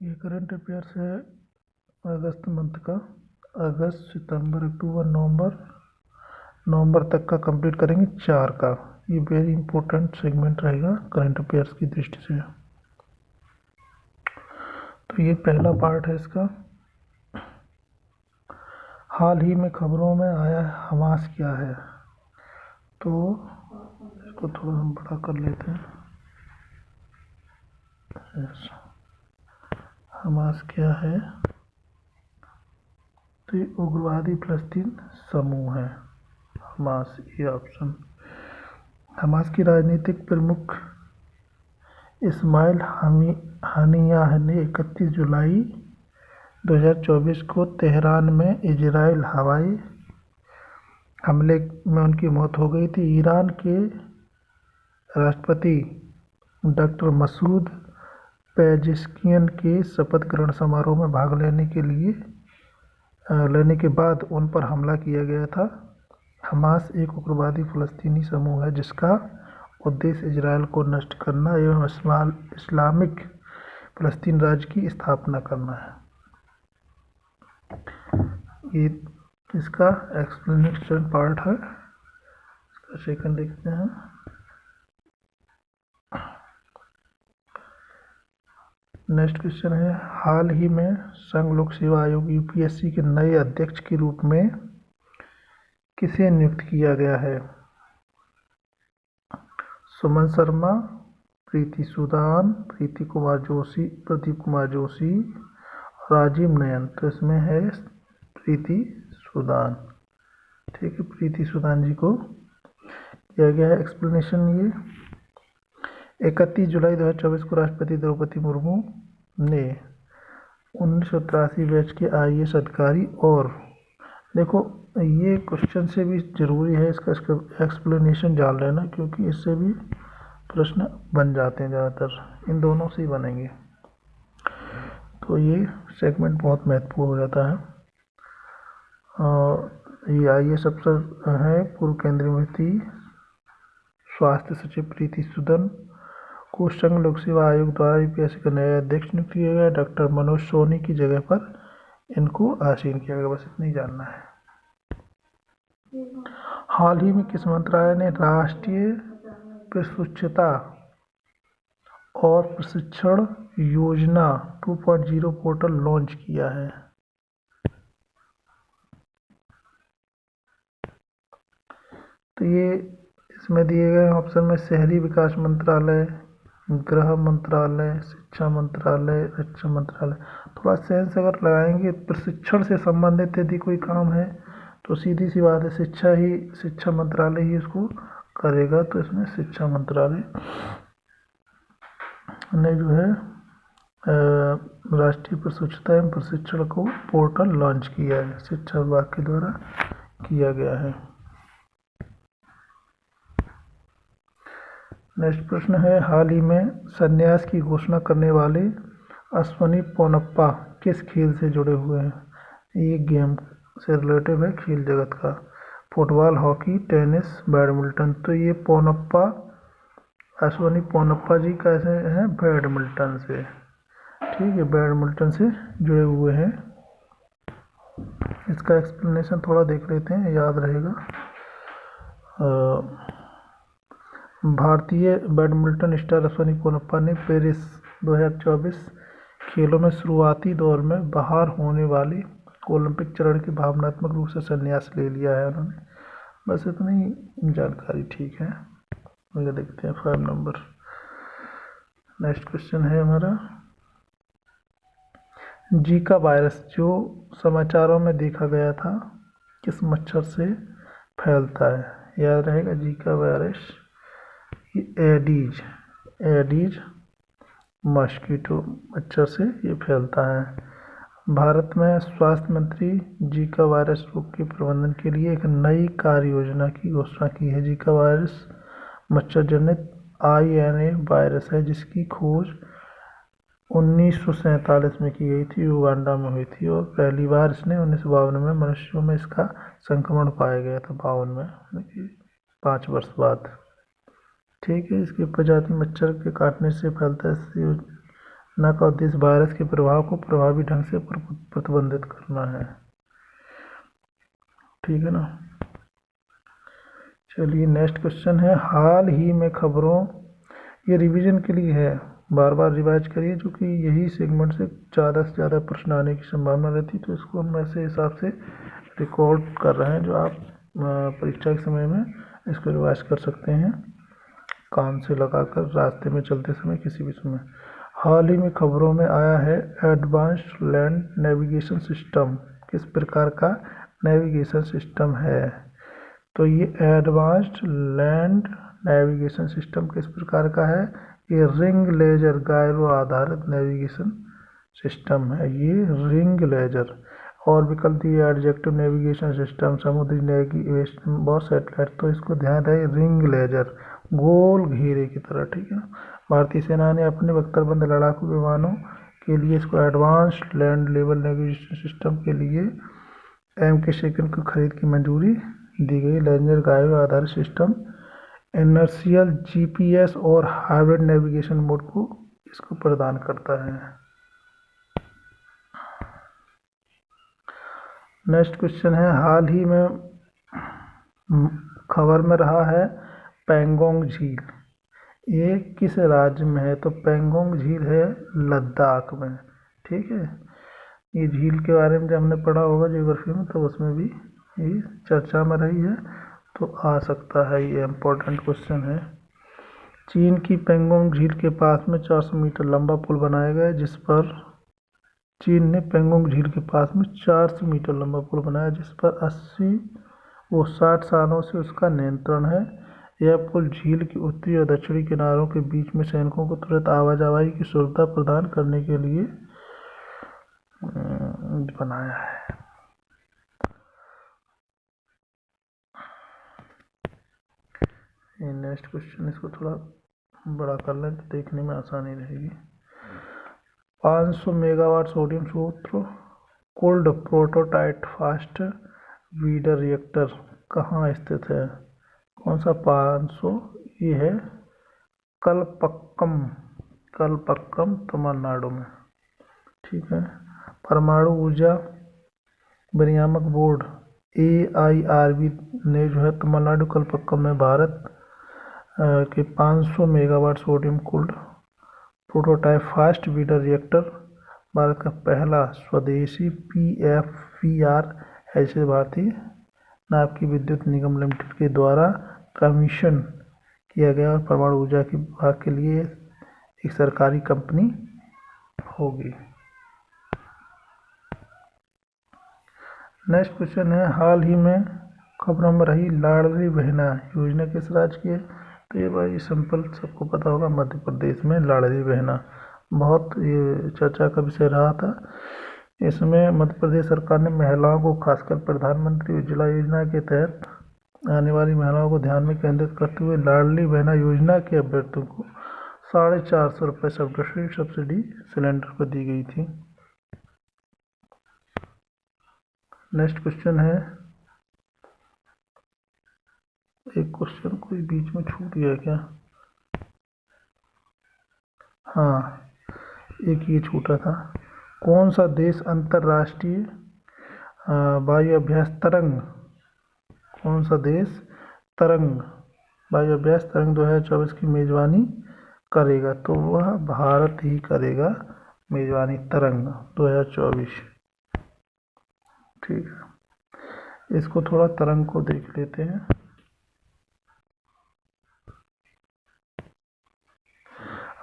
ये current affairs है अगस्त month का। अगस्त, सितंबर, अक्टूबर, नवंबर तक का कंप्लीट करेंगे 4 का। ये वेरी इंपॉर्टेंट सेगमेंट रहेगा करंट अफेयर्स की दृष्टि से। तो ये पहला पार्ट है इसका। हाल ही में खबरों में आया हमास क्या है। तो इसको थोड़ा हम बड़ा कर लेते हैं। हमास क्या है? तो ये उग्रवादी फलस्तीन समूह है हमास, ये ऑप्शन। हमास की राजनीतिक प्रमुख इस्माइल हानियाह ने 31 जुलाई 2024 को तेहरान में इजराइल हवाई हमले में उनकी मौत हो गई थी। ईरान के राष्ट्रपति डॉक्टर मसूद पेजेश्कियन के शपथ ग्रहण समारोह में भाग लेने के बाद उन पर हमला किया गया था। हमास एक उग्रवादी फ़लस्तीनी समूह है जिसका उद्देश्य इजराइल को नष्ट करना एवं इस्लामिक फ़लस्तीन राज्य की स्थापना करना है। ये इसका एक्सप्लेनेशन पार्ट है। इसका सेकंड देखते हैं। नेक्स्ट क्वेश्चन है, हाल ही में संघ लोक सेवा आयोग यूपीएससी के नए अध्यक्ष के रूप में किसे नियुक्त किया गया है? सुमन शर्मा, प्रीति सूदान, प्रदीप कुमार जोशी, राजीव नयन। तो इसमें है प्रीति सूदान। ठीक है, प्रीति सूदान जी को किया गया है। एक्सप्लेनेशन ये 31 जुलाई 2024 को राष्ट्रपति द्रौपदी मुर्मू ने 1983 बैच के आईएएस अधिकारी, और देखो ये क्वेश्चन से भी ज़रूरी है इसका एक्सप्लेनेशन जान लेना, क्योंकि इससे भी प्रश्न बन जाते हैं ज़्यादातर, इन दोनों से ही बनेंगे। तो ये सेगमेंट बहुत महत्वपूर्ण हो जाता है। और ये आईएएस अफसर है पूर्व केंद्रीय मंत्री स्वास्थ्य सचिव प्रीति सूदन को संघ लोक सेवा आयोग द्वारा यूपीएससी का नया अध्यक्ष नियुक्त किया गया। डॉक्टर मनोज सोनी की जगह पर इनको आसीन किया गया। बस इतना ही जानना है। हाल ही में किस मंत्रालय ने राष्ट्रीय प्रशिक्षुता और प्रशिक्षण योजना 2.0 पोर्टल लॉन्च किया है? तो ये इसमें दिए गए ऑप्शन में शहरी विकास मंत्रालय, गृह मंत्रालय, शिक्षा मंत्रालय, रक्षा मंत्रालय। थोड़ा सेंस अगर लगाएंगे, प्रशिक्षण से संबंधित यदि कोई काम है तो सीधी सी बात है शिक्षा मंत्रालय ही उसको करेगा। तो इसमें शिक्षा मंत्रालय ने जो है राष्ट्रीय प्रशिक्षुता एवं प्रशिक्षण को पोर्टल लॉन्च किया है, शिक्षा विभाग के द्वारा किया गया है। नेक्स्ट प्रश्न है, हाल ही में संन्यास की घोषणा करने वाले अश्वनी पोनप्पा किस खेल से जुड़े हुए हैं? ये गेम से रिलेटिव है, खेल जगत का। Football, hockey, tennis, badminton. तो ये अश्वनी पोनप्पा जी कैसे हैं? बैडमिंटन से। ठीक है, बैडमिंटन से जुड़े हुए हैं। इसका एक्सप्लेनेशन थोड़ा देख लेते हैं, याद रहेगा। भारतीय बैडमिंटन स्टार अश्वनी पोनप्पा ने पेरिस 2024 खेलों में शुरुआती दौर में बाहर होने वाले ओलंपिक चरण की भावनात्मक रूप से संन्यास ले लिया है उन्होंने। बस इतनी जानकारी ठीक है। आगे देखते हैं 5 नंबर। नेक्स्ट क्वेश्चन है हमारा, जीका वायरस जो समाचारों में देखा गया था किस मच्छर से फैलता है? याद रहेगा, जीका वायरस एडीज मस्कीटो मच्छर से ये फैलता है। भारत में स्वास्थ्य मंत्री जीका वायरस रोग के प्रबंधन के लिए एक नई कार्य योजना की घोषणा की है। जीका वायरस मच्छर जनित INA वायरस है जिसकी खोज 1947 में की गई थी, युगांडा में हुई थी, और पहली बार इसने 1952 में मनुष्यों में इसका संक्रमण पाया गया था, 52 में, 5 वर्ष बाद। ठीक है, इसकी प्रजाति मच्छर के काटने से फैलता है। न का उद्देश्य वायरस के प्रभाव को प्रभावी ढंग से प्रतिबंधित करना है। ठीक है ना। चलिए नेक्स्ट क्वेश्चन है, हाल ही में खबरों, ये रिवीजन के लिए है, बार बार रिवाइज करिए, जो कि यही सेगमेंट से ज़्यादा प्रश्न आने की संभावना रहती, तो इसको हम ऐसे हिसाब से रिकॉर्ड कर रहे हैं जो आप परीक्षा के समय में इसको रिवाइज कर सकते हैं, कान से लगाकर रास्ते में चलते समय किसी भी समय। हाल ही में खबरों में आया है एडवांस्ड लैंड नेविगेशन सिस्टम किस प्रकार का नेविगेशन सिस्टम है। तो ये एडवांस्ड लैंड नेविगेशन सिस्टम किस प्रकार का है, ये रिंग लेजर गायरो आधारित नेविगेशन सिस्टम है, ये रिंग लेजर। और विकल्प दिए एडजेक्टिव नेविगेशन सिस्टम, समुद्री नेविगेशन, बहुत सेटेलाइट, तो इसको ध्यान रहे रिंग लेजर, गोल घेरे की तरह। ठीक है। भारतीय सेना ने अपने बख्तरबंद लड़ाकू विमानों के लिए इसको advanced land level navigation system के लिए MK2 की खरीद की मंजूरी दी गई। लेजर गायरो आधारित सिस्टम इनर्शियल GPS और हाइब्रिड नेविगेशन मोड को इसको प्रदान करता है। नेक्स्ट क्वेश्चन है, हाल ही में खबर में रहा है पेंगोंग झील, ये किस राज्य में है। तो पेंगोंग झील है लद्दाख में। ठीक है। ये झील के बारे में जब हमने पढ़ा होगा ज्योग्राफी में, तो उसमें भी ये चर्चा में रही है, तो आ सकता है, ये इम्पोर्टेंट क्वेश्चन है। चीन की पेंगोंग झील के पास में 400 मीटर लंबा पुल बनाया गया, जिस पर चीन ने पेंगोंग झील के पास में 400 मीटर लंबा पुल बनाया, जिस पर 60 सालों से उसका नियंत्रण है। यह पुल झील के उत्तरी और दक्षिणी किनारों के बीच में सैनिकों को तुरंत आवाजाही की सुविधा प्रदान करने के लिए बनाया है। नेक्स्ट क्वेश्चन, इसको थोड़ा बड़ा कर लें तो देखने में आसानी रहेगी। 500 मेगावाट सोडियम सूत्र cold prototype fast breeder reactor कहाँ स्थित है। कौन सा 500, ये है कलपक्कम तमिलनाडु में। ठीक है। परमाणु ऊर्जा विनियामक बोर्ड AIRB ने जो है तमिलनाडु कलपक्कम में भारत के 500 megawatt sodium cooled prototype fast breeder reactor, Bharat का पहला स्वदेशी PFBR ऐसे भारतीय नाप की विद्युत निगम लिमिटेड के द्वारा कमीशन किया गया और परमाणु ऊर्जा के विभाग के लिए एक सरकारी कंपनी होगी। नेक्स्ट क्वेश्चन है, हाल ही में खबरों में रही लाडली बहना योजना किस राज्य की है। तो ये भाई सिंपल, सबको पता होगा, मध्य प्रदेश में लाडली बहना बहुत ये चर्चा का विषय रहा था। इसमें मध्य प्रदेश सरकार ने महिलाओं को, खासकर प्रधानमंत्री उज्ज्वला योजना के तहत आने वाली महिलाओं को ध्यान में केंद्रित करते हुए लाडली बहना योजना के अभ्यर्थियों को 450 रुपये सब्सिडी सिलेंडर पर दी गई थी। नेक्स्ट क्वेश्चन है, एक क्वेश्चन कोई बीच में छूट गया क्या। हाँ, एक ये छूटा था, कौन सा देश अंतर्राष्ट्रीय वायु अभ्यास तरंग, कौन सा देश वायु अभ्यास तरंग 2024 की मेजबानी करेगा। तो वह भारत ही करेगा मेजबानी तरंग 2024। ठीक है। इसको थोड़ा तरंग को देख लेते हैं।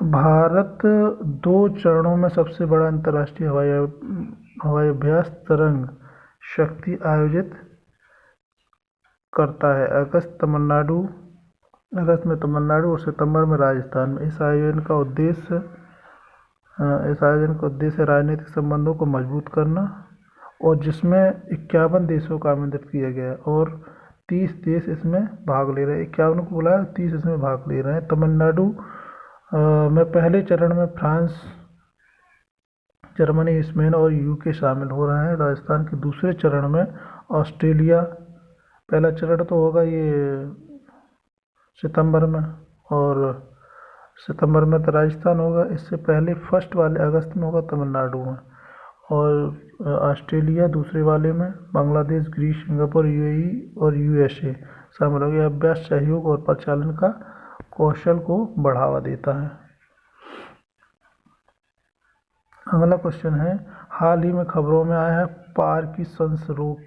भारत 2 चरणों में सबसे बड़ा अंतर्राष्ट्रीय हवाई अभ्यास तरंग शक्ति आयोजित करता है। अगस्त में तमिलनाडु और सितंबर में राजस्थान में। इस आयोजन का उद्देश्य राजनीतिक संबंधों को मजबूत करना, और जिसमें 51 देशों को आमंत्रित किया गया और 30 देश इसमें भाग ले रहे हैं। 51 को बुलाया, 30 इसमें भाग ले रहे हैं। तमिलनाडु में पहले चरण में फ्रांस, जर्मनी, स्पेन और UK शामिल हो रहे हैं। राजस्थान के दूसरे चरण में ऑस्ट्रेलिया, पहला चरण तो होगा ये सितंबर में, और सितंबर में तो राजस्थान होगा, इससे पहले फर्स्ट वाले अगस्त में होगा तमिलनाडु में, और ऑस्ट्रेलिया दूसरे वाले में, बांग्लादेश, ग्रीस, सिंगापुर, यूएई और यूएसए शामिल हो गया। अभ्यास सहयोग और परिचालन का कौशल को बढ़ावा देता है। अगला क्वेश्चन है, हाल ही में खबरों में आया है पार्किंसंस रोग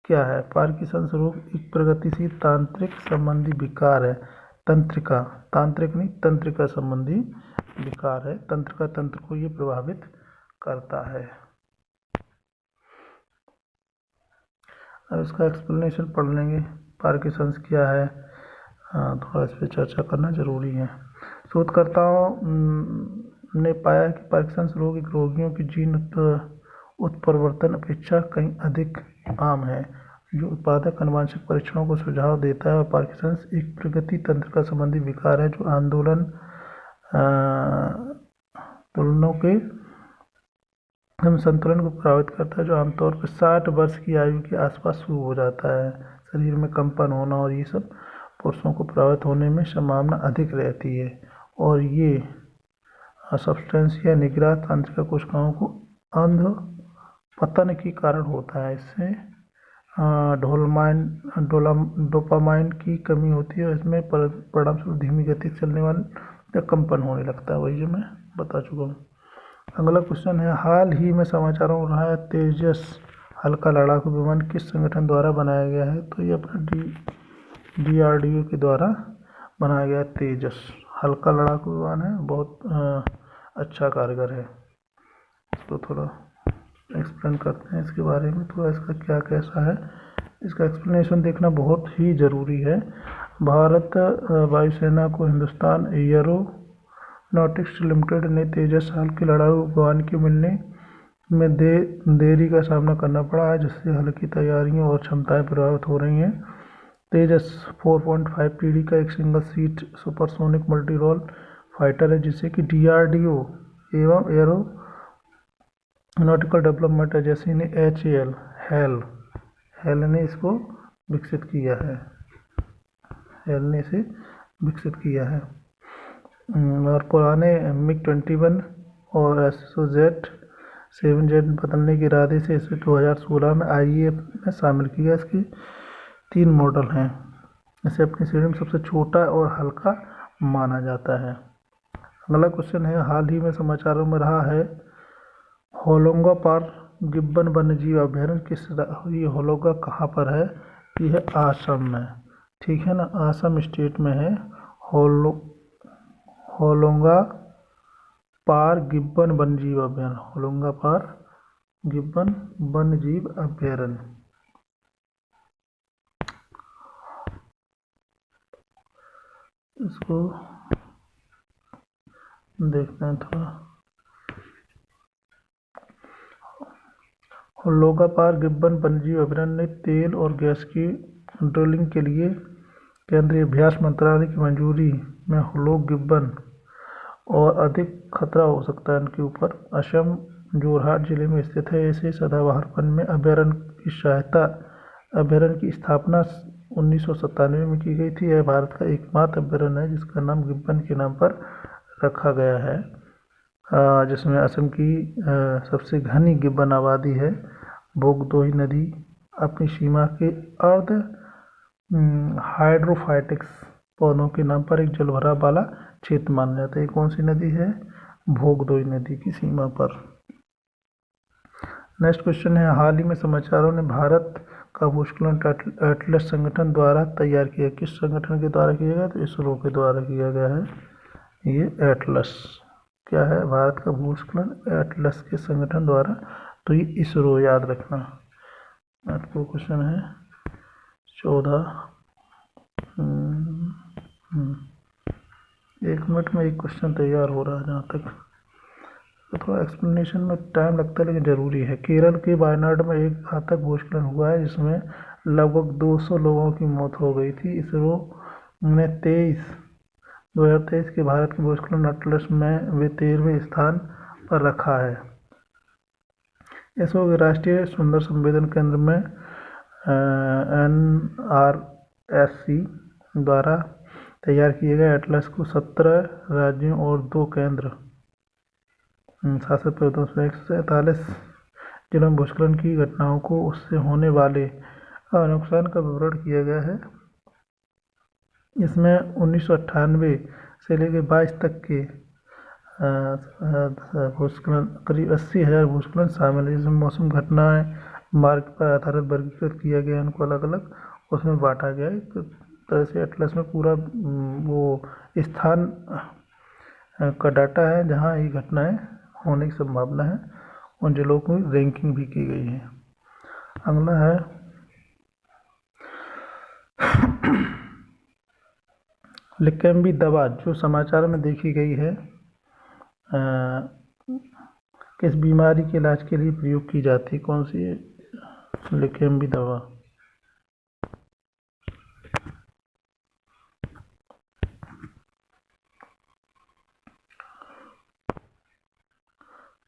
क्या है? पार्किंसंस रोग एक प्रगतिशील तांत्रिक संबंधी विकार है। तंत्रिका संबंधी विकार है। तंत्रिका तंत्र को ये प्रभावित करता है। अब इसका एक्सप्लेनेशन पढ़ लेंगे। पार्किंसंस क्या है, थोड़ा इस पर चर्चा करना जरूरी है। शोधकर्ताओं ने पाया कि पार्किंसंस रोग एक रोगियों की जीन उत्परिवर्तन अपेक्षा कहीं अधिक आम है, जो उत्पादक आनुवंशिक परीक्षणों को सुझाव देता है। और पार्किंसंस एक प्रगति तंत्रिका संबंधी विकार है जो आंदोलन तुलनों के संतुलन को प्रभावित करता है, जो आमतौर पर 60 वर्ष की आयु के आसपास शुरू हो जाता है। शरीर में कंपन होना और ये सब पुरुषों को प्रभावित होने में संभावना अधिक रहती है, और ये सब्सटेंस या निग्रह तंत्रिका कोशिकाओं को अंध पतन के कारण होता है। इससे डोपामाइन की कमी होती है और इसमें परिणामस्वरूप धीमी गति से चलने वाले कंपन होने लगता है, वही जो मैं बता चुका हूँ। अगला क्वेश्चन है, हाल ही में समाचारों में रहा है तेजस हल्का लड़ाकू विमान किस संगठन द्वारा बनाया गया है? तो ये अपना DRDO के द्वारा बनाया गया तेजस हल्का लड़ाकू विमान है, बहुत अच्छा कारगर है। इसको थोड़ा एक्सप्लेन करते हैं इसके बारे में, थोड़ा इसका क्या कैसा है, इसका एक्सप्लेनेशन देखना बहुत ही ज़रूरी है। भारत वायुसेना को हिंदुस्तान एयरोनॉटिक्स लिमिटेड ने तेजस हल्के लड़ाकू विमान के मिलने में देरी का सामना करना पड़ा है, जिससे हल्की तैयारियों और क्षमताएं प्रभावित हो रही हैं। तेजस 4.5 पीढ़ी का एक single seat supersonic multi role fighter है, जिसे कि DRDO एवं एरोनॉटिकल डेवलपमेंट एजेंसी ने हेल ने इसको विकसित किया है। हेल ने इसे विकसित किया है। और पुराने MiG-21 और SOZ 7Z बदलने के इरादे से इसे 2016 में IAF में शामिल किया। इसके 3 मॉडल हैं। इसे अपनी श्रेणी में सबसे छोटा और हल्का माना जाता है। अगला क्वेश्चन है, हाल ही में समाचारों में रहा है होलोंगा पार गिब्बन वन्यजीव अभयारण्य ये होलोंगा कहाँ पर है? ये है असम में, ठीक है ना, असम स्टेट में है होलोंगा पार गिब्बन वन्यजीव अभयारण्य। होलोंगा पार गिब्बन वन्यजीव अभयारण्य। इसको देखते हैं थोड़ा। होलोंगा पार गिब्बन वन्यजीव अभयारण्य ने तेल और गैस की ड्रिलिंग के लिए केंद्रीय अभ्यास मंत्रालय की मंजूरी में होलोंग गिब्बन और अधिक खतरा हो सकता है इनके ऊपर। असम जोरहाट जिले में स्थित है। इसे सदाबहार वन में अभयारण्य की स्थापना 1997 में की गई थी। यह भारत का एकमात्र अभयारण्य है जिसका नाम गिब्बन के नाम पर रखा गया है, जिसमें असम की सबसे घनी गिब्बन आबादी है। भोगदोई नदी अपनी सीमा के अर्ध हाइड्रोफाइटिक्स पौधों के नाम पर एक जलभराव वाला क्षेत्र माना जाता है। कौन सी नदी है? भोगदोई नदी की सीमा पर। नेक्स्ट क्वेश्चन है, हाल ही में समाचारों ने भारत का भूस्खलन एटलस संगठन द्वारा तैयार किया। किस संगठन के द्वारा किया गया? तो इसरो के द्वारा किया गया है। ये एटलस क्या है? भारत का भूस्खलन एटलस के संगठन द्वारा, तो ये इसरो याद रखना। आपको क्वेश्चन है 14। 1 मिनट में एक क्वेश्चन तैयार हो रहा है जहाँ तक, तो थोड़ा एक्सप्लेनेशन में टाइम लगता है लेकिन ज़रूरी है। केरल के वायनाड में एक घातक भूस्खलन हुआ है जिसमें लगभग 200 लोगों की मौत हो गई थी। इसरो ने 2023 के भारत के भूस्खलन एटलस में वे 13वें स्थान पर रखा है। इसरो के राष्ट्रीय सुंदर संवेदन केंद्र में NRSC द्वारा तैयार किए गए एटलस को 17 राज्यों और 2 केंद्र शासित प्रदेशों में 147 जिलों में भूस्खलन की घटनाओं को उससे होने वाले नुकसान का विवरण किया गया है। इसमें 1998 से लेकर 22 तक के भूस्खलन करीब 80,000 भूस्खलन शामिल है, जिसमें मौसम घटनाएं मार्ग पर आधारित वर्गीकृत किया गया, उनको अलग अलग उसमें बांटा गया है। एक तरह से एटलस में पूरा वो स्थान का डाटा है जहाँ ये घटनाएं होने की संभावना है, उन जिलों की रैंकिंग भी की गई है। अगला है लिकेम्बी दवा जो समाचार में देखी गई है, किस बीमारी के इलाज के लिए प्रयोग की जाती है, कौन सी लिकेम्बी दवा?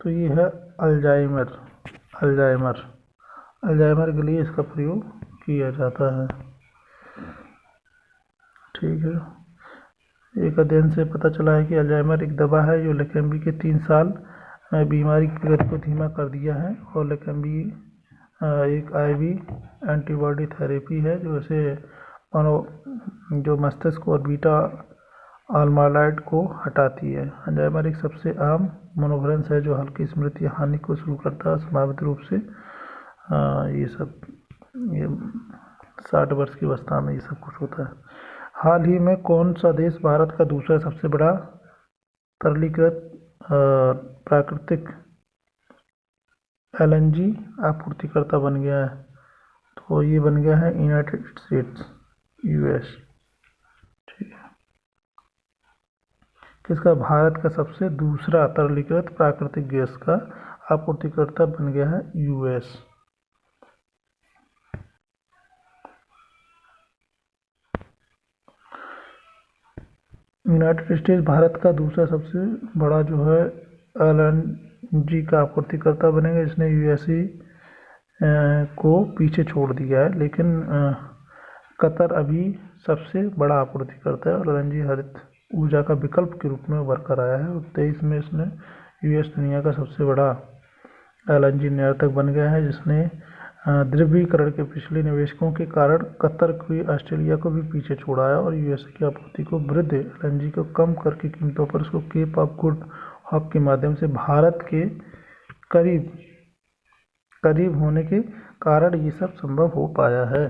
तो ये है अल्जाइमर। अल्जाइमर के लिए इसका प्रयोग किया जाता है। ठीक है, एक अध्ययन से पता चला है कि अल्जाइमर एक दवा है जो लिकेम्बी के 3 साल बीमारी की प्रगति को धीमा कर दिया है, और लिकेम्बी एक IV एंटीबॉडी थेरेपी है जो इसे जो मस्तिष्क और बीटा आल्मालाइड को हटाती है। अल्जाइमर एक सबसे आम मनोभ्रंश है जो हल्की स्मृति हानि को शुरू करता है। संभावित रूप से ये 60 वर्ष की अवस्था में ये सब कुछ होता है। हाल ही में कौन सा देश भारत का दूसरा सबसे बड़ा तरलीकृत प्राकृतिक LNG आपूर्तिकर्ता बन गया है? तो ये बन गया है यूनाइटेड स्टेट्स, US। ठीक है, किसका भारत का सबसे दूसरा तरलीकृत प्राकृतिक गैस का आपूर्तिकर्ता बन गया है? US। यूनाइटेड स्टेट्स भारत का दूसरा सबसे बड़ा जो है LNG का आपूर्तिकर्ता बनेगा, इसने USA को पीछे छोड़ दिया है, लेकिन कतर अभी सबसे बड़ा आपूर्तिकर्ता है और LNG हरित ऊर्जा का विकल्प के रूप में उभर कर आया है। 23 में इसने US दुनिया का सबसे बड़ा LNG निर्यातक बन गया है, जिसने द्रवीकरण के पिछले निवेशकों के कारण कतर को, ऑस्ट्रेलिया को भी पीछे छोड़ा है और USA की आपूर्ति को वृद्ध LNG को कम करके कीमतों पर उसको केप ऑफ गुड होप के माध्यम से भारत के करीब होने के कारण ये सब संभव हो पाया है।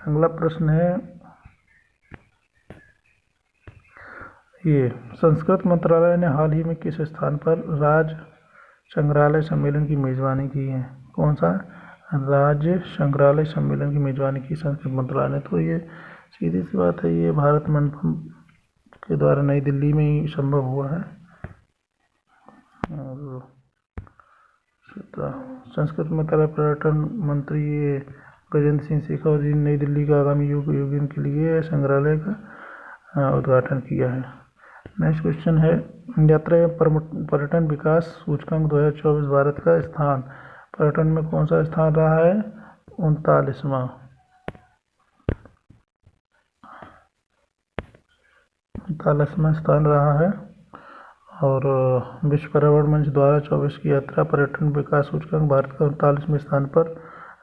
अगला प्रश्न है ये, संस्कृत मंत्रालय ने हाल ही में किस स्थान पर राज्य संग्रहालय सम्मेलन की मेजबानी की है? कौन सा राज्य संग्रहालय सम्मेलन की मेजबानी की संस्कृत मंत्रालय ने? तो ये सीधी सी बात है, ये भारत मंडपम के द्वारा नई दिल्ली में ही संभव हुआ है। और संस्कृत मंत्रालय पर्यटन मंत्री गजेंद्र सिंह शेखावत जी ने नई दिल्ली का आगामी युग के लिए संग्रहालय का उद्घाटन किया है। नेक्स्ट क्वेश्चन है, यात्रा एवं पर्यटन विकास सूचकांक 2024 भारत का स्थान पर्यटन में कौन सा स्थान रहा है? 39वां स्थान रहा है। और विश्व पर्यावरण मंच द्वारा 24 की यात्रा पर्यटन विकास सूचकांक भारत का 39वें स्थान पर,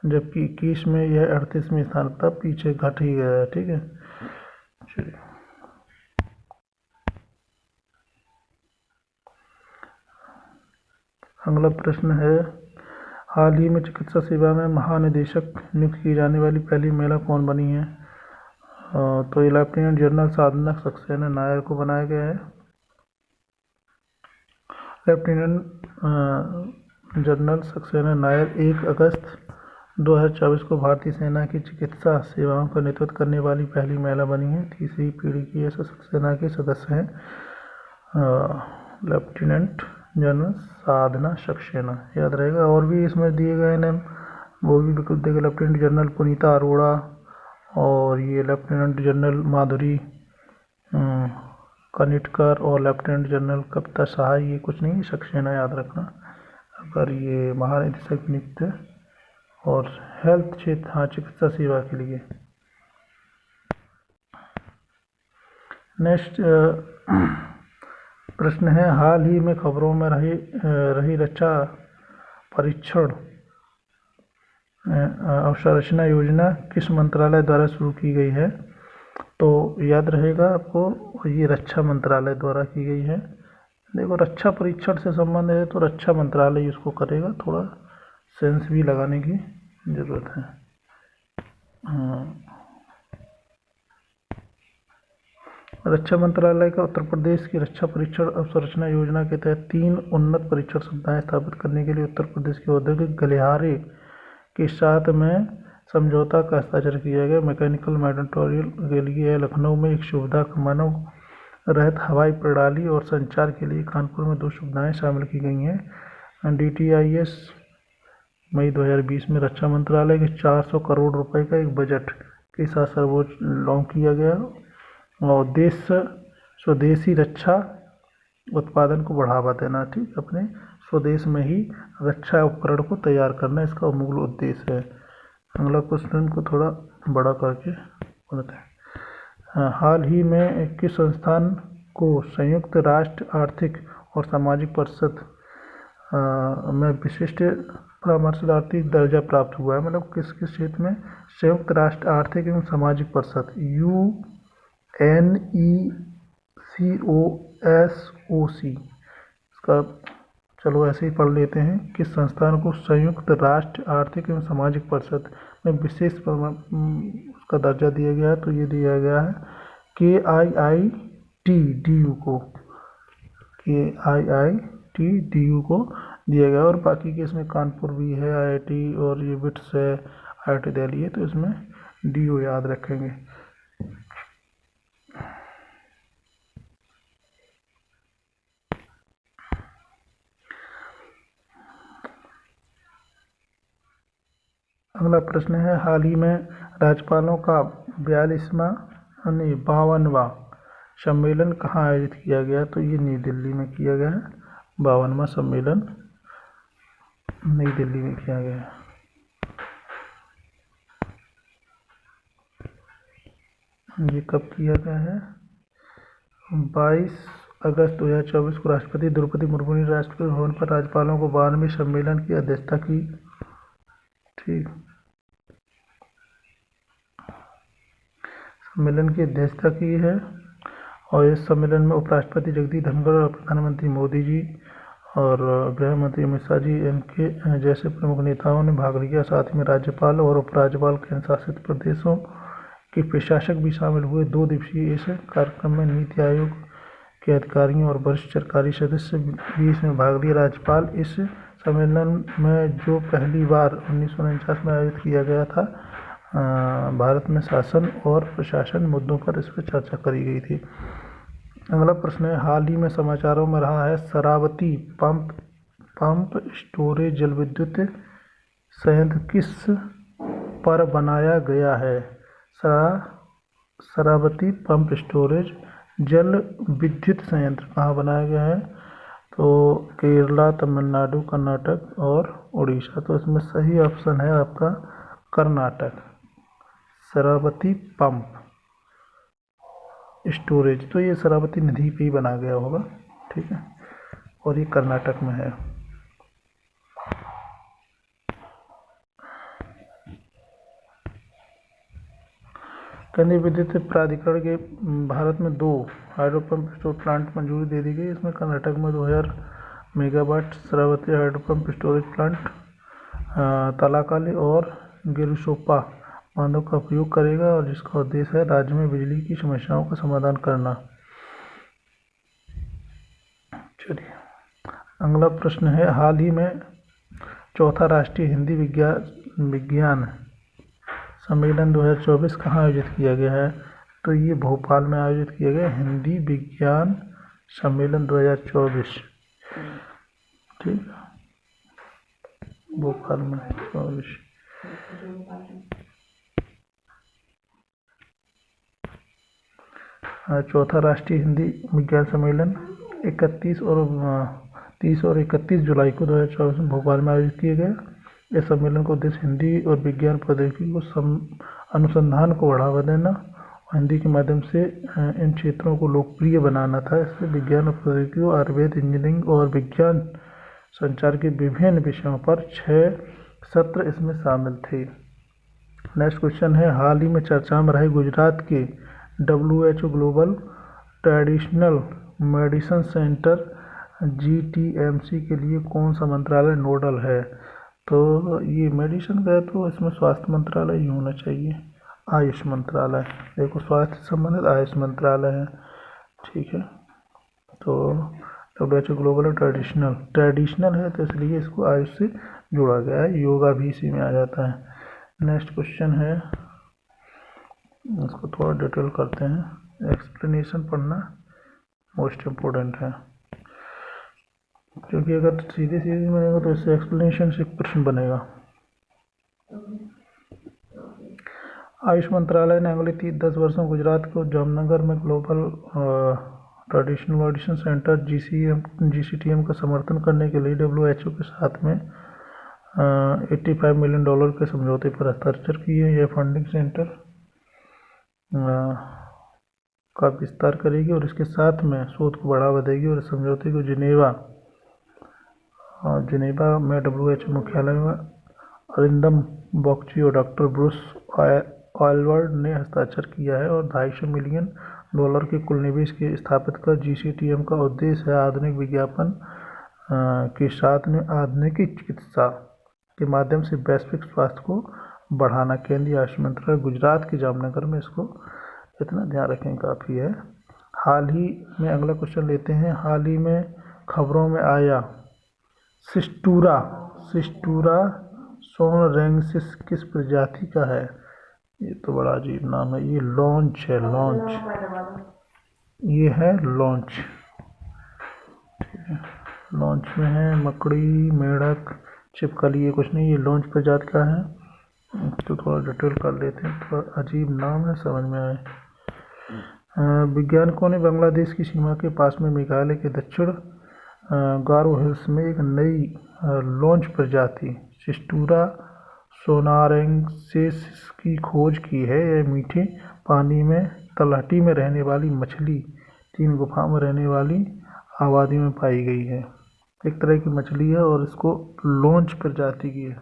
जबकि 21 में यह 38वें स्थान पर पीछे घट ही गया है। ठीक है, चलिए अगला प्रश्न है, हाल ही में चिकित्सा सेवा में महानिदेशक नियुक्त की जाने वाली पहली महिला कौन बनी है? तो ये लेफ्टिनेंट जनरल साधना सक्सेना नायर को बनाया गया है। लेफ्टिनेंट जनरल सक्सेना नायर 1 अगस्त 2024 को भारतीय सेना की चिकित्सा सेवाओं का नेतृत्व करने वाली पहली महिला बनी है। तीसरी पीढ़ी की ऐसे सक्सेना के सदस्य हैं लेफ्टिनेंट जनरल साधना सक्सेना, याद रहेगा। और भी इसमें दिए गए नेम, वो भी विकल्प देगा, लेफ्टिनेंट जनरल पुनीता अरोड़ा, और ये लेफ्टिनेंट जनरल माधुरी कनिटकर और लेफ्टिनेंट जनरल कविता सहाय, ये कुछ नहीं, सक्सेना याद रखना अगर ये महानिदेशक नियुक्त है। और हेल्थ क्षेत्र, हाँ, चिकित्सा सेवा के लिए। नेक्स्ट प्रश्न है, हाल ही में खबरों में रही रक्षा परीक्षण अवसंरचना योजना किस मंत्रालय द्वारा शुरू की गई है? तो याद रहेगा आपको, ये रक्षा मंत्रालय द्वारा की गई है। देखो, रक्षा परीक्षण से संबंधित है तो रक्षा मंत्रालय इसको करेगा, थोड़ा सेंस भी लगाने की ज़रूरत है। रक्षा मंत्रालय का उत्तर प्रदेश की रक्षा परीक्षण अवसंरचना योजना के तहत 3 उन्नत परीक्षण सुविधाएं स्थापित करने के लिए उत्तर प्रदेश के औद्योगिक गलियारे के साथ में समझौता का हस्ताक्षर किया गया। मैकेनिकल मैटेरियल के लिए लखनऊ में एक सुविधा, मानव रहित हवाई प्रणाली और संचार के लिए कानपुर में 2 सुविधाएं शामिल की गई हैं। DTIS मई 2020 में रक्षा मंत्रालय के 400 करोड़ रुपए का एक बजट के साथ सर्वोच्च लॉन्च किया गया और उद्देश्य स्वदेशी रक्षा उत्पादन को बढ़ावा देना। ठीक, अपने स्वदेश में ही रक्षा उपकरण को तैयार करना इसका मूल उद्देश्य है। अगला क्वेश्चन को थोड़ा बड़ा करके बोलते हैं। हाल ही में किस संस्थान को संयुक्त राष्ट्र आर्थिक और सामाजिक परिषद में विशिष्ट परामर्शदात्री दर्जा प्राप्त हुआ है? मतलब किस किस क्षेत्र में? संयुक्त राष्ट्र आर्थिक एवं सामाजिक परिषद UNECOSOC, इसका चलो ऐसे ही पढ़ लेते हैं। किस संस्थान को संयुक्त राष्ट्र आर्थिक एवं सामाजिक परिषद में विशेष उसका दर्जा दिया गया है? तो ये दिया गया है KIITDU को, KIITDU को दिया गया। और बाकी के इसमें कानपुर भी है, IIT, और ये बिट्स है, IIT दिल्ली है, तो इसमें DU याद रखेंगे। अगला प्रश्न है, हाल ही में राज्यपालों का 52वां सम्मेलन कहाँ आयोजित किया गया? तो ये नई दिल्ली में किया गया है। 52वां सम्मेलन नई दिल्ली में किया गया है। ये कब किया गया है? 22 अगस्त 2024 को राष्ट्रपति द्रौपदी मुर्मू ने राष्ट्रपति भवन पर राज्यपालों को 52वें सम्मेलन की अध्यक्षता की। ठीक, सम्मेलन की अध्यक्षता की है। और इस सम्मेलन में उपराष्ट्रपति जगदीप धनखड़ और प्रधानमंत्री मोदी जी और गृह मंत्री अमित शाह जी, इनके जैसे प्रमुख नेताओं ने भाग लिया। साथ ही में राज्यपाल और उपराज्यपाल, केंद्र शासित प्रदेशों के प्रशासक भी शामिल हुए। 2 दिवसीय इस कार्यक्रम में नीति आयोग के अधिकारियों और वरिष्ठ सरकारी सदस्य भी इसमें भाग लिए। राज्यपाल इस सम्मेलन में, जो पहली बार 1949 में आयोजित किया गया था, भारत में शासन और प्रशासन मुद्दों पर इस पर चर्चा करी गई थी। अगला प्रश्न है, हाल ही में समाचारों में रहा है शरावती पंप स्टोरेज जल विद्युत संयंत्र किस पर बनाया गया है? शरावती पंप स्टोरेज जल विद्युत संयंत्र कहाँ बनाया गया है? तो केरला, तमिलनाडु, कर्नाटक और उड़ीसा। तो इसमें सही ऑप्शन है आपका कर्नाटक। शरावती पंप स्टोरेज, तो ये शरावती नदी पे ही बना गया होगा। ठीक है, और ये कर्नाटक में है। केंद्रीय विद्युत प्राधिकरण के भारत में 2 हाइड्रो पंप स्टोर प्लांट मंजूरी दे दी गई। इसमें कर्नाटक में 2000 megawatt Sharavathi hydro pump storage plant Talakalale और गेरुसोपा बांधों का उपयोग करेगा, और जिसका उद्देश्य है राज्य में बिजली की समस्याओं का समाधान करना। चलिए, अगला प्रश्न है, हाल ही में 4था राष्ट्रीय हिंदी विज्ञान सम्मेलन 2024 कहाँ आयोजित किया गया है? तो ये भोपाल में आयोजित किया गया हिंदी विज्ञान सम्मेलन 2024। ठीक, भोपाल में 24। चौथा राष्ट्रीय हिंदी विज्ञान सम्मेलन 30 और 31 जुलाई को 2024 में भोपाल में आयोजित किया गया। इस सम्मेलन का उद्देश्य हिंदी और विज्ञान प्रौद्योगिकी को अनुसंधान को बढ़ावा देना हिंदी के माध्यम से इन क्षेत्रों को लोकप्रिय बनाना था। इससे विज्ञान और प्रौद्योगिकी, आयुर्वेद, इंजीनियरिंग और विज्ञान संचार के विभिन्न विषयों पर 6 सत्र इसमें शामिल थे। नेक्स्ट क्वेश्चन है, हाल ही में चर्चा में रहे गुजरात के WHO global traditional medicine centre GTMC के लिए कौन सा मंत्रालय नोडल है? तो ये मेडिसिन का है तो इसमें स्वास्थ्य मंत्रालय ही होना चाहिए, आयुष मंत्रालय। देखो स्वास्थ्य से संबंधित आयुष मंत्रालय है, ठीक है। तो WHO ग्लोबल ट्रेडिशनल है तो इसलिए इसको आयुष से जोड़ा गया है। योगा भी इसी में आ जाता है। नेक्स्ट क्वेश्चन है, इसको थोड़ा डिटेल करते हैं। एक्सप्लेनेशन पढ़ना मोस्ट इम्पोर्टेंट है, क्योंकि अगर सीधे सीधे बनेगा तो इससे एक्सप्लेनेशन से प्रश्न बनेगा। आयुष मंत्रालय ने अगले 10 वर्षों गुजरात को जामनगर में global traditional medicine centre GCTM का समर्थन करने के लिए WHO के साथ में $85 मिलियन के समझौते पर हस्ताक्षर किए। यह फंडिंग सेंटर का विस्तार करेगी और इसके साथ में शोध को बढ़ावा देगी और इस समझौते को जिनेवा में WHO मुख्यालय में अरिंदम बॉक्ची और डॉक्टर ब्रूस ऑयलवर्ड ने हस्ताक्षर किया है और $250 मिलियन के कुल निवेश के स्थापित कर GCTM का उद्देश्य है आधुनिक विज्ञापन के साथ में आधुनिक चिकित्सा के माध्यम से वैश्विक स्वास्थ्य को बढ़ाना। केंद्रीय आयुष मंत्रालय गुजरात के जामनगर में, इसको इतना ध्यान रखें काफ़ी है। हाल ही में, अगला क्वेश्चन लेते हैं, हाल ही में खबरों में आया सिस्टूरा सोनरेंसिस किस प्रजाति का है? ये तो बड़ा अजीब नाम है। ये लॉन्च है, ये है लॉन्च। लॉन्च में है मकड़ी, मेढक, छिपकली, ये कुछ नहीं, ये लॉन्च प्रजाति का है। तो थोड़ा डिटेल कर लेते हैं, थोड़ा अजीब नाम है, समझ में आए। वैज्ञानिकों ने बांग्लादेश की सीमा के पास में मेघालय के दक्षिण गारो हिल्स में एक नई लॉन्च प्रजाति सिस्टूरा सोनारेंसिस की खोज की है। यह मीठे पानी में तलहटी में रहने वाली मछली 3 गुफा में रहने वाली आबादी में पाई गई है। एक तरह की मछली है और इसको लॉन्च प्रजाति की है।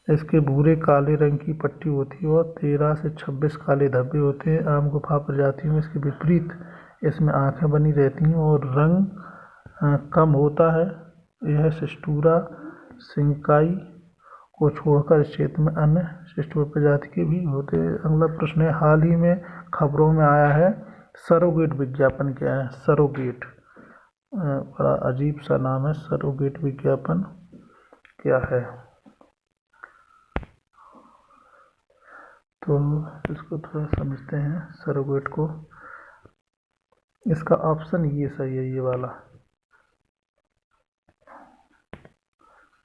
इसके भूरे काले रंग की पट्टी होती है और 13 से 26 काले धब्बे होते हैं। आम गुफा प्रजातियों में इसके विपरीत इसमें आँखें बनी रहती हैं और रंग कम होता है। यह सिस्टूरा सिंकाई को छोड़कर इस क्षेत्र में अन्य सिस्टूरा प्रजाति के भी होते हैं। अगला प्रश्न है, हाल ही में खबरों में आया है सरोगेट विज्ञापन क्या है? सरोगेट, बड़ा अजीब सा नाम है। सरोगेट विज्ञापन क्या है? तो इसको थोड़ा समझते हैं सरोगेट को। इसका ऑप्शन ये सही है, ये वाला।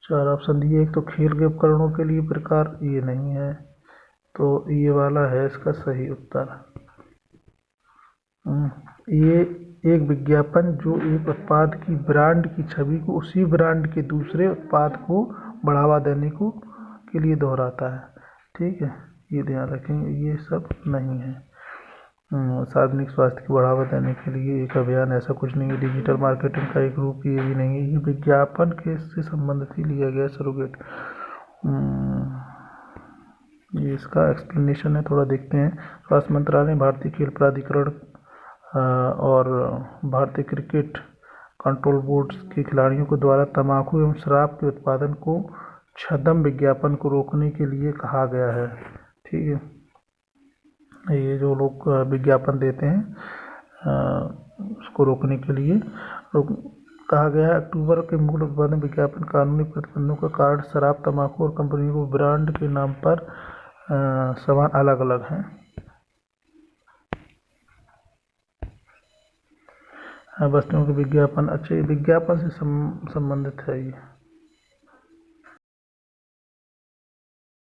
4 ऑप्शन दिए, एक तो खेल के उपकरणों के लिए प्रकार, ये नहीं है, तो ये वाला है इसका सही उत्तर। ये एक विज्ञापन जो एक उत्पाद की ब्रांड की छवि को उसी ब्रांड के दूसरे उत्पाद को बढ़ावा देने को के लिए दोहराता है, ठीक है, ये ध्यान रखेंगे। ये सब नहीं है। सार्वजनिक स्वास्थ्य को बढ़ावा देने के लिए एक अभियान, ऐसा कुछ नहीं है। डिजिटल मार्केटिंग का एक रूप, ये भी नहीं है। ये विज्ञापन के से संबंधित ही लिया गया सरोगेट। ये इसका एक्सप्लेनेशन है, थोड़ा देखते हैं। स्वास्थ्य मंत्रालय, भारतीय खेल प्राधिकरण और भारतीय क्रिकेट कंट्रोल बोर्ड के खिलाड़ियों को द्वारा तंबाकू एवं शराब के उत्पादन को छद्म विज्ञापन को रोकने के लिए कहा गया है, ठीक है। ये जो लोग विज्ञापन देते हैं उसको रोकने के लिए कहा गया है। अक्टूबर के मूल उत्पादन विज्ञापन कानूनी प्रतिबंधों का कारण शराब, तंबाकू और कंपनियों को ब्रांड के नाम पर सामान अलग अलग हैं। वस्तुओं के विज्ञापन, अच्छे विज्ञापन से संबंधित है ये।